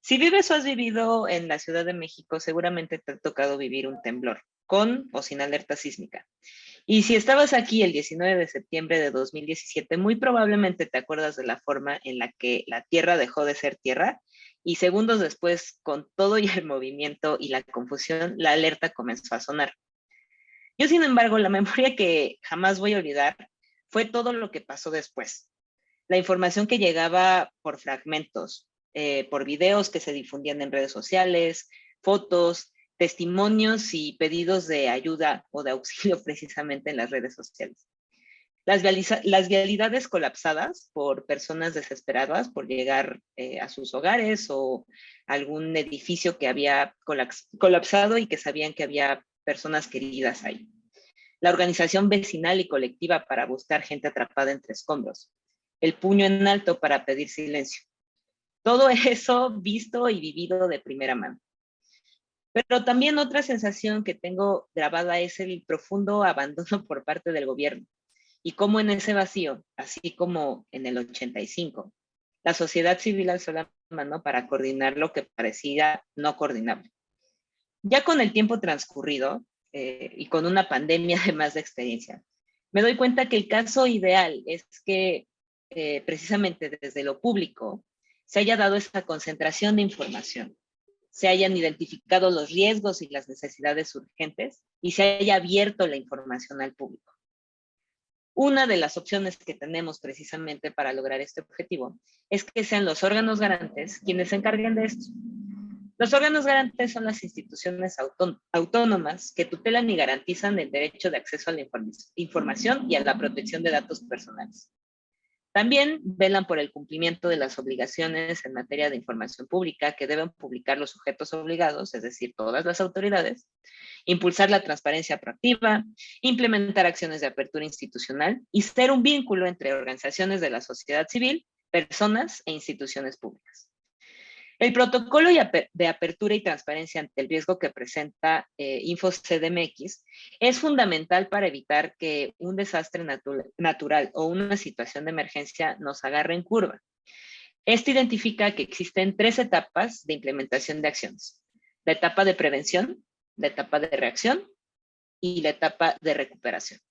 Si vives o has vivido en la Ciudad de México, seguramente te ha tocado vivir un temblor, con o sin alerta sísmica. Y si estabas aquí el 19 de septiembre de 2017, muy probablemente te acuerdas de la forma en la que la Tierra dejó de ser tierra y segundos después, con todo y el movimiento y la confusión, la alerta comenzó a sonar. Yo, sin embargo, la memoria que jamás voy a olvidar fue todo lo que pasó después. La información que llegaba por fragmentos, por videos que se difundían en redes sociales, fotos, testimonios y pedidos de ayuda o de auxilio precisamente en las redes sociales. Las vialidades colapsadas por personas desesperadas por llegar a sus hogares o algún edificio que había colapsado y que sabían que había personas queridas ahí. La organización vecinal y colectiva para buscar gente atrapada entre escombros. El puño en alto para pedir silencio. Todo eso visto y vivido de primera mano. Pero también otra sensación que tengo grabada es el profundo abandono por parte del gobierno y cómo en ese vacío, así como en el 85, la sociedad civil alzó la mano para coordinar lo que parecía no coordinable. Ya con el tiempo transcurrido y con una pandemia de más de experiencia, me doy cuenta que el caso ideal es que precisamente desde lo público se haya dado esa concentración de información, se hayan identificado los riesgos y las necesidades urgentes y se haya abierto la información al público. Una de las opciones que tenemos precisamente para lograr este objetivo es que sean los órganos garantes quienes se encarguen de esto. Los órganos garantes son las instituciones autónomas que tutelan y garantizan el derecho de acceso a la información y a la protección de datos personales. También velan por el cumplimiento de las obligaciones en materia de información pública que deben publicar los sujetos obligados, es decir, todas las autoridades, impulsar la transparencia proactiva, implementar acciones de apertura institucional y ser un vínculo entre organizaciones de la sociedad civil, personas e instituciones públicas. El protocolo de apertura y transparencia ante el riesgo que presenta InfoCDMX es fundamental para evitar que un desastre natural o una situación de emergencia nos agarre en curva. Este identifica que existen 3 etapas de implementación de acciones: la etapa de prevención, la etapa de reacción y la etapa de recuperación.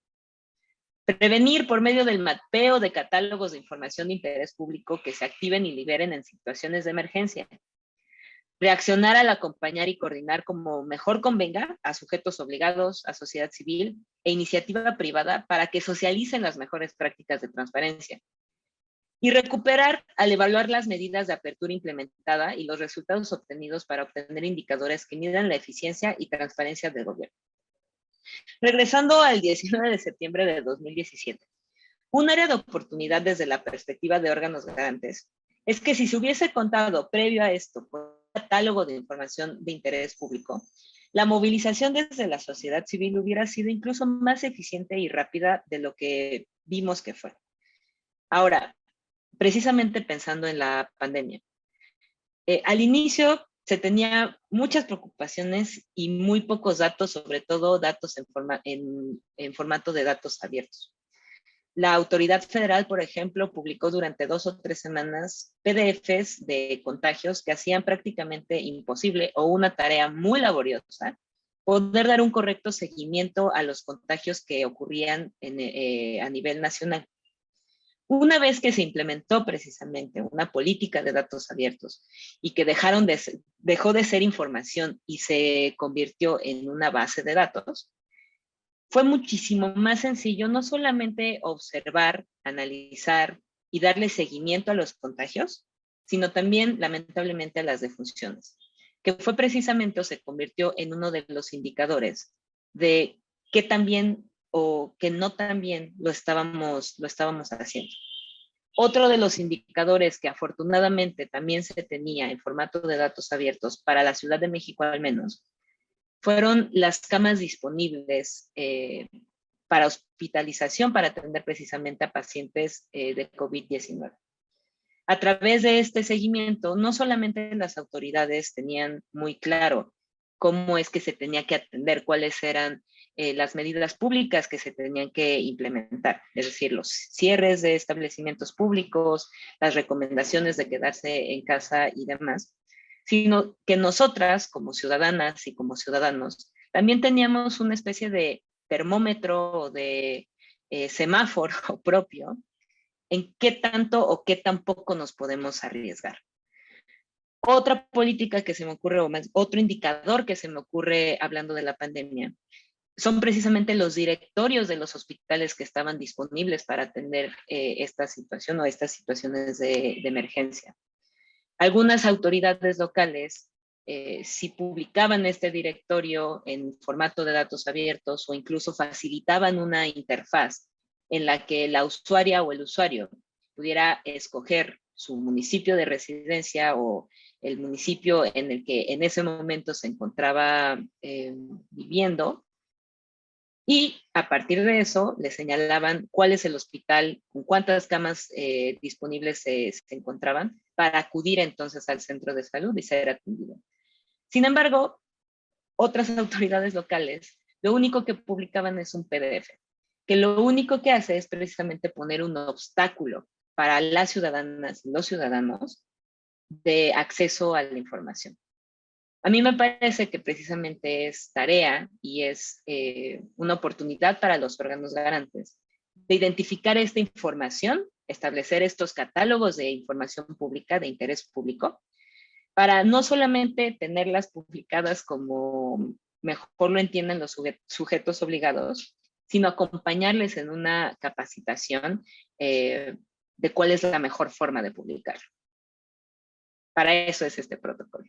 Prevenir por medio del mapeo de catálogos de información de interés público que se activen y liberen en situaciones de emergencia. Reaccionar al acompañar y coordinar como mejor convenga a sujetos obligados, a sociedad civil e iniciativa privada para que socialicen las mejores prácticas de transparencia. Y recuperar al evaluar las medidas de apertura implementada y los resultados obtenidos para obtener indicadores que midan la eficiencia y transparencia del gobierno. Regresando al 19 de septiembre de 2017, un área de oportunidad desde la perspectiva de órganos garantes es que si se hubiese contado previo a esto con un catálogo de información de interés público, la movilización desde la sociedad civil hubiera sido incluso más eficiente y rápida de lo que vimos que fue. Ahora, precisamente pensando en la pandemia, al inicio se tenía muchas preocupaciones y muy pocos datos, sobre todo datos en formato de datos abiertos. La autoridad federal, por ejemplo, publicó durante 2 o 3 semanas PDFs de contagios que hacían prácticamente imposible o una tarea muy laboriosa poder dar un correcto seguimiento a los contagios que ocurrían a nivel nacional. Una vez que se implementó precisamente una política de datos abiertos y que dejó de ser información y se convirtió en una base de datos, fue muchísimo más sencillo no solamente observar, analizar y darle seguimiento a los contagios, sino también, lamentablemente, a las defunciones, que fue precisamente o se convirtió en uno de los indicadores de qué tan bien o que no tan bien lo estábamos haciendo. Otro de los indicadores que afortunadamente también se tenía en formato de datos abiertos para la Ciudad de México al menos, fueron las camas disponibles para hospitalización para atender precisamente a pacientes de COVID-19. A través de este seguimiento, no solamente las autoridades tenían muy claro cómo es que se tenía que atender, cuáles eran las medidas públicas que se tenían que implementar, es decir, los cierres de establecimientos públicos, las recomendaciones de quedarse en casa y demás, sino que nosotras como ciudadanas y como ciudadanos también teníamos una especie de termómetro o de semáforo propio en qué tanto o qué tan poco nos podemos arriesgar. Otra política que se me ocurre, o más, otro indicador que se me ocurre hablando de la pandemia, son precisamente los directorios de los hospitales que estaban disponibles para atender esta situación o estas situaciones de emergencia. Algunas autoridades locales sí publicaban este directorio en formato de datos abiertos o incluso facilitaban una interfaz en la que la usuaria o el usuario pudiera escoger su municipio de residencia o el municipio en el que en ese momento se encontraba viviendo, y a partir de eso le señalaban cuál es el hospital, con cuántas camas disponibles se encontraban para acudir entonces al centro de salud y ser atendido. Sin embargo, otras autoridades locales lo único que publicaban es un PDF, que lo único que hace es precisamente poner un obstáculo para las ciudadanas y los ciudadanos de acceso a la información. A mí me parece que precisamente es tarea y es una oportunidad para los órganos garantes de identificar esta información, establecer estos catálogos de información pública de interés público, para no solamente tenerlas publicadas como mejor lo entienden los sujetos obligados, sino acompañarles en una capacitación de cuál es la mejor forma de publicar. Para eso es este protocolo.